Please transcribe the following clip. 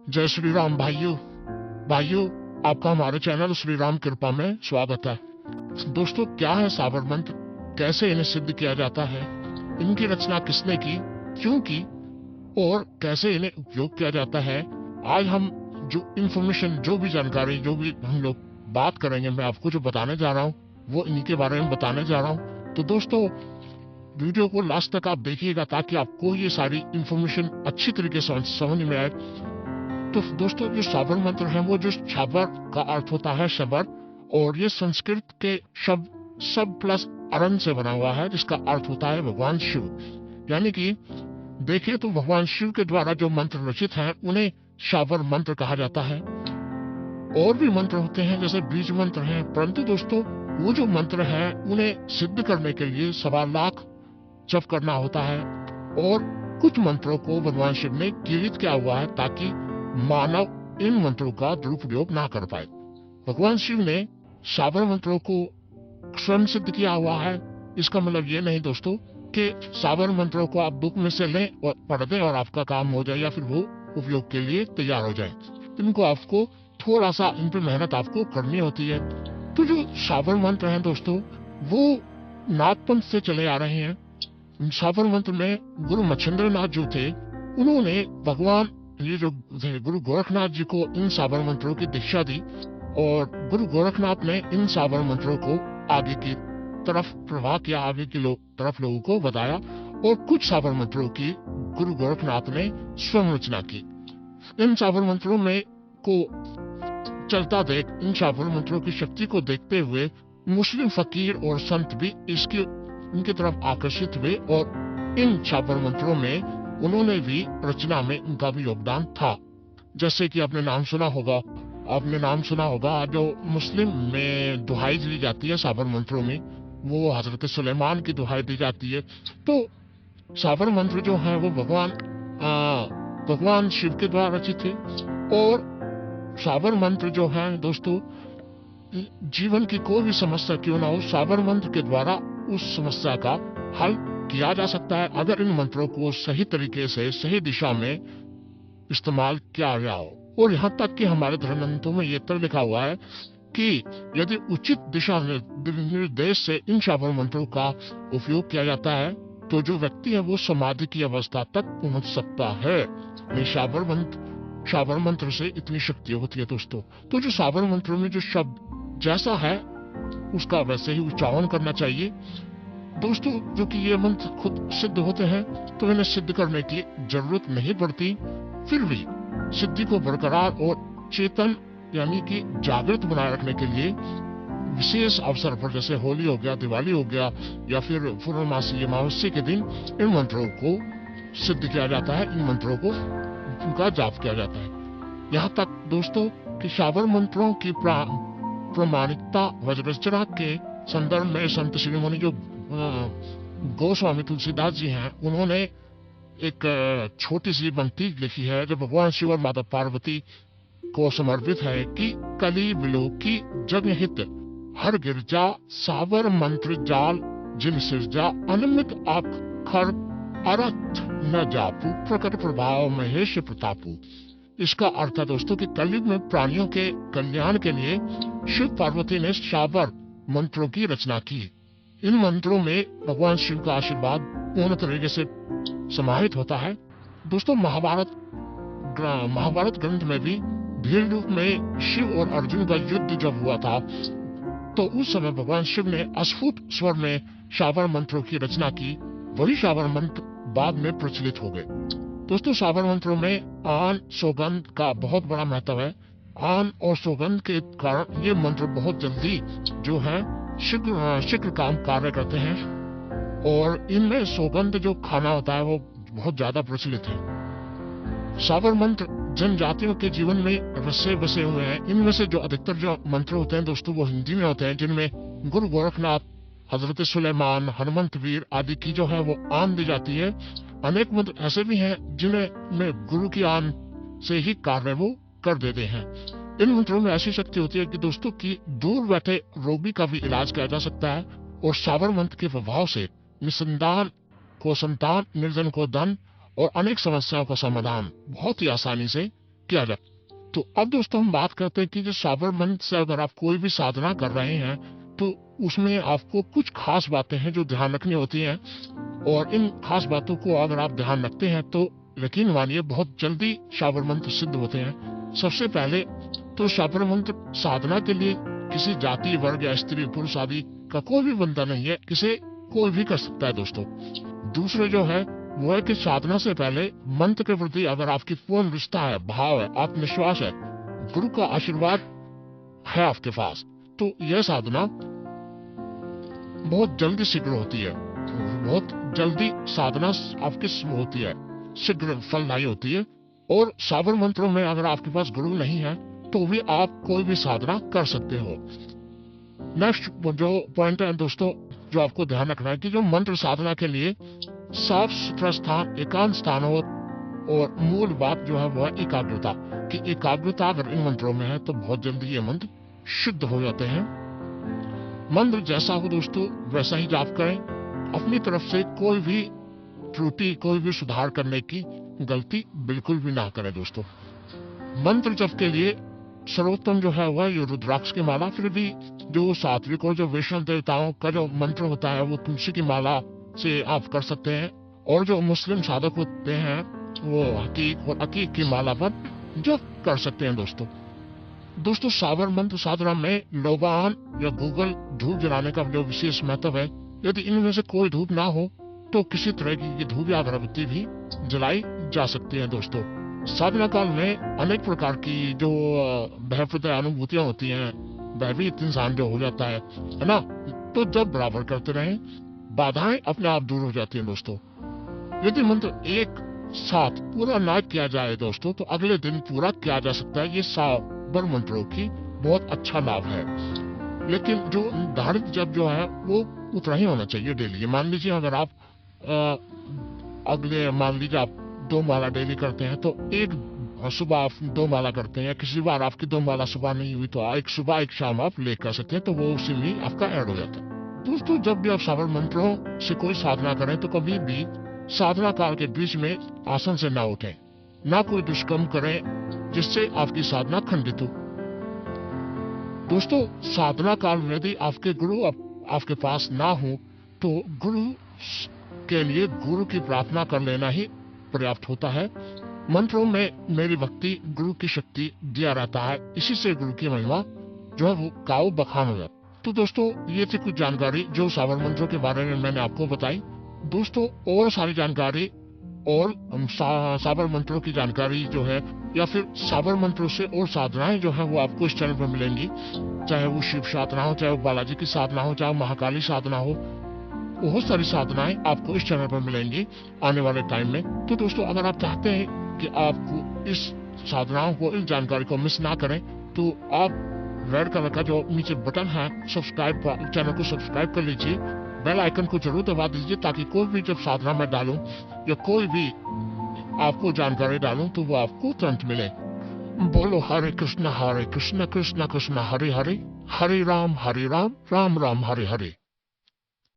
जय श्री राम भाइयों। आपका हमारे चैनल श्री राम कृपा में स्वागत है। दोस्तों, क्या है साबर मंत्र, कैसे इन्हें सिद्ध किया जाता है, इनकी रचना किसने की, क्यों की और कैसे इन्हें उपयोग किया जाता है, आज हम जो इंफॉर्मेशन, जो भी जानकारी, जो भी हम लोग बात करेंगे, मैं आपको जो बताने जा रहा हूँ वो इन्हीं के बारे में बताने जा रहा हूँ। तो दोस्तों, वीडियो को लास्ट तक आप देखिएगा ताकि आपको ये सारी इंफॉर्मेशन अच्छी तरीके से समझ में आए। तो दोस्तों, जो साबर मंत्र है, वो जो साबर का अर्थ होता है शबर, और ये संस्कृत के शब्द सब प्लस अरन से बना हुआ है, जिसका अर्थ होता है भगवान शिव। यानी कि देखिए तो भगवान शिव के द्वारा जो मंत्र रचित हैं उन्हें साबर मंत्र कहा जाता है। और भी मंत्र होते हैं जैसे बीज मंत्र हैं, परंतु दोस्तों वो जो मंत्र हैं उन्हें सिद्ध करने के लिए 1.25 लाख जप करना होता है। और कुछ मंत्रों को भगवान शिव ने कीर्तित किया हुआ है ताकि मानव इन मंत्रों का दुरुपयोग ना कर पाए। भगवान शिव ने साबर मंत्रों को स्वयं सिद्ध किया हुआ है। इसका मतलब ये नहीं दोस्तों कि साबर मंत्रों को आप बुक में से लें और पढ़ दें और आपका काम हो जाए या फिर वो उपयोग के लिए तैयार हो जाए। इनको आपको थोड़ा सा इन पर मेहनत आपको करनी होती है। तो जो साबर मंत्र हैं दोस्तों, वो नागपंथ से चले आ रहे हैं। साबर मंत्र में गुरु मच्छिंद्र नाथ जो थे, उन्होंने भगवान ये जो गुरु गोरखनाथ जी को इन साबर मंत्रों की दीक्षा दी, और गुरु गोरखनाथ ने इन साबर मंत्रों को आगे की तरफ प्रवाह किया, आगे की तरफ लोगों को बताया, और कुछ साबर मंत्रों की गुरु गोरखनाथ ने स्वयं रचना की। इन साबर मंत्रों में को चलता देख, इन साबर मंत्रों की शक्ति को देखते हुए मुस्लिम फकीर और संत भी इनकी तरफ आकर्षित हुए, और इन साबर मंत्रों में उन्होंने भी रचना में उनका भी योगदान था। जैसे कि आपने नाम सुना होगा जो मुस्लिम में दुहाई दी जाती है साबर मंत्रों में, वो हजरत सुलेमान की दुहाई दी जाती है। तो साबर मंत्र जो है वो भगवान शिव के द्वारा रचित थे। और साबर मंत्र जो है दोस्तों, जीवन की कोई भी समस्या क्यों ना हो, साबर मंत्र के द्वारा उस समस्या का हल किया जा सकता है, अगर इन मंत्रों को सही तरीके से सही दिशा में इस्तेमाल किया गया हो। और यहाँ तक कि हमारे धर्मग्रंथों में ये तक लिखा हुआ है कि यदि उचित दिशा निर्देश से इन साबर मंत्रों का उपयोग किया जाता है तो जो व्यक्ति है वो समाधि की अवस्था तक पहुंच सकता है। ये साबर मंत्र से इतनी शक्ति होती है दोस्तों। तो जो साबर मंत्रों में जो शब्द जैसा है उसका वैसे ही उच्चारण करना चाहिए दोस्तों। जो कि ये मंत्र खुद सिद्ध होते हैं तो इन्हें सिद्ध करने की जरूरत नहीं पड़ती, फिर भी सिद्धि को बरकरार और चेतन यानी कि जागृत बनाए रखने के लिए विशेष अवसर पर, जैसे होली हो गया, दिवाली हो गया, या फिर पूर्णमासी अमावस्या के दिन इन मंत्रों को सिद्ध किया जाता है, इन मंत्रों को उनका जाप किया जाता है। यहाँ तक दोस्तों कि साबर मंत्रों की प्रामाणिकता वज्रचरा के संदर्भ में संत शिरोमणि जो गोस्वामी तुलसीदास जी हैं, उन्होंने एक छोटी सी पंक्ति लिखी है जो भगवान शिव और माता पार्वती को समर्पित है कि कली बिलो की जग हित हर गिरजा साबर मंत्र जाल जिन सिरजा अनमित अक्षर अर्थ न जापू प्रकट प्रभाव महेश प्रतापू। इसका अर्थ है दोस्तों कि कलयुग में प्राणियों के कल्याण के लिए शिव पार्वती ने साबर मंत्रों की रचना की। इन मंत्रों में भगवान शिव का आशीर्वाद पूर्ण तरीके से समाहित होता है दोस्तों। महाभारत ग्रंथ में भी भील रूप में शिव और अर्जुन का युद्ध जब हुआ था तो उस समय भगवान शिव ने अस्फुट स्वर में साबर मंत्रों की रचना की। वही साबर मंत्र बाद में प्रचलित हो गए दोस्तों। साबर मंत्रों में आन सौगंध का बहुत बड़ा महत्व है। आन और सौगंध के कारण ये मंत्र बहुत जल्दी जो है शीघ्र काम कार्य करते हैं, और इनमें सौगंध जो खाना होता है वो बहुत ज्यादा प्रचलित है। साबर मंत्र जनजातियों के जीवन में रसे बसे हुए हैं। इनमें से जो अधिकतर जो मंत्र होते हैं दोस्तों वो हिंदी में होते हैं, जिनमें गुरु गोरखनाथ, हजरत सुलेमान, हनुमंत वीर आदि की जो है वो आन दी जाती है। अनेक मंत्र ऐसे भी हैं जिन्हें गुरु की आन से ही कार्य वो कर देते हैं। इन मंत्रों में ऐसी शक्ति होती है कि दोस्तों की दूर बैठे रोगी का भी इलाज किया जा सकता है, और साबर मंत्र के प्रभाव से निसंतान को संतान, निर्धन को धन और अनेक समस्याओं का समाधान बहुत ही आसानी से किया जाए। तो अब दोस्तों हम बात करते हैं कि जो साबर मंत्र से अगर आप कोई भी साधना कर रहे हैं तो उसमें आपको कुछ खास बातें हैं जो ध्यान रखनी होती हैं, और इन खास बातों को अगर आप ध्यान रखते हैं तो यकीन मानिए बहुत जल्दी साबर मंत्र सिद्ध होते हैं। सबसे पहले तो साबर मंत्र साधना के लिए किसी जाति वर्ग या स्त्री पुरुष आदि का कोई भी बंधन नहीं है, किसे कोई भी कर सकता है दोस्तों। दूसरे जो है वो है कि साधना से पहले मंत्र के प्रति अगर आपकी पूर्ण निष्ठा है, भाव है, आत्मविश्वास है, गुरु का आशीर्वाद है आपके पास, तो यह साधना बहुत जल्दी शीघ्र होती है। बहुत जल्दी साधना आपकी होती है, शीघ्र फलदायी होती है। और साबर मंत्रों में अगर आपके पास गुरु नहीं है तो भी आप कोई भी साधना कर सकते हो। नेक्स्ट जो पॉइंट है दोस्तों जो आपको ध्यान रखना है कि जो मंत्र साधना के लिए साफ सुथरा स्थान, एकांत स्थान हो, और मूल बात जो है वो है एकाग्रता, कि एकाग्रता अगर इन मंत्रों में है तो बहुत जल्दी ये मंत्र शुद्ध हो जाते हैं। मंत्र जैसा हो दोस्तों वैसा ही जाप करें, अपनी तरफ से कोई भी त्रुटि, कोई भी सुधार करने की गलती बिल्कुल भी ना करें दोस्तों। मंत्र जप के लिए सर्वोत्तम जो है वह ये रुद्राक्ष की माला, फिर भी जो सात्विक और जो वैष्णव देवताओं का जो मंत्र होता है वो तुलसी की माला से आप कर सकते हैं, और जो मुस्लिम साधक होते हैं वो हकीक और अकीक की माला पर जप कर सकते हैं दोस्तों। साबर मंत्र साधना में लोबान या गूगल धूप जलाने का जो विशेष महत्व है, यदि इनमें से कोई धूप ना हो तो किसी तरह की धूप या अगरबत्ती भी जलाई जा सकती है दोस्तों। साधना काल में अनेक प्रकार की जो भयप्रद अनुभूतियां होती हैं, भयभीत इंसान जो हो जाता है ना, तो जब बराबर करते रहें बाधाएं अपने आप दूर हो जाती हैं दोस्तों। यदि मंत्र एक साथ पूरा ना किया जाए दोस्तों तो अगले दिन पूरा किया जा सकता है। ये साबर मंत्रों की बहुत अच्छा लाभ है, लेकिन जो निर्धारित जप जो है वो उतना ही होना चाहिए डेली। मान लीजिए अगर आप मान लीजिए आप 2 माला डेली करते हैं तो एक सुबह आप 2 माला करते हैं, किसी बार आपकी 2 माला सुबह नहीं हुई तो एक सुबह एक शाम आप ले कर सकते हैं, तो वो उसी में आपका ऐड हो जाता है दोस्तों। जब भी आप साबर मंत्रों से कोई साधना करें तो कभी भी साधना काल के बीच में आसन से ना उठें, ना कोई दुष्कर्म करें जिससे आपकी साधना खंडित हो दोस्तों। साधना काल में यदि आपके गुरु आपके पास ना हो तो गुरु के लिए गुरु की प्रार्थना कर लेना ही पर्याप्त होता है। मंत्रों में मेरी भक्ति, गुरु की शक्ति दिया रहता है, इसी से गुरु की महिमा जो है वो काऊ बखान हो जाता है। तो दोस्तों ये थी कुछ जानकारी जो साबर मंत्रों के बारे में मैंने आपको बताई दोस्तों। और सारी जानकारी और साबर मंत्रों की जानकारी जो है या फिर साबर मंत्रों से और साधनाएं जो है वो आपको इस चैनल पर मिलेंगी, चाहे वो शिव साधना हो, चाहे वो बालाजी की साधना हो, चाहे महाकाली साधना हो, बहुत सारी साधनाएं आपको इस चैनल पर मिलेंगी आने वाले टाइम में। तो दोस्तों अगर आप चाहते हैं कि आपको इस साधनाओं को, इस जानकारी को मिस ना करें तो आप रेड कलर का जो नीचे बटन है सब्सक्राइब, चैनल को सब्सक्राइब कर लीजिए, बेल आइकन को जरूर दबा दीजिए ताकि कोई भी जब साधना में डालूं या कोई भी आपको जानकारी डालूं तो वो आपको तुरंत मिले। बोलो हरे कृष्ण कृष्ण कृष्ण हरे हरे, हरे राम राम राम हरे हरे।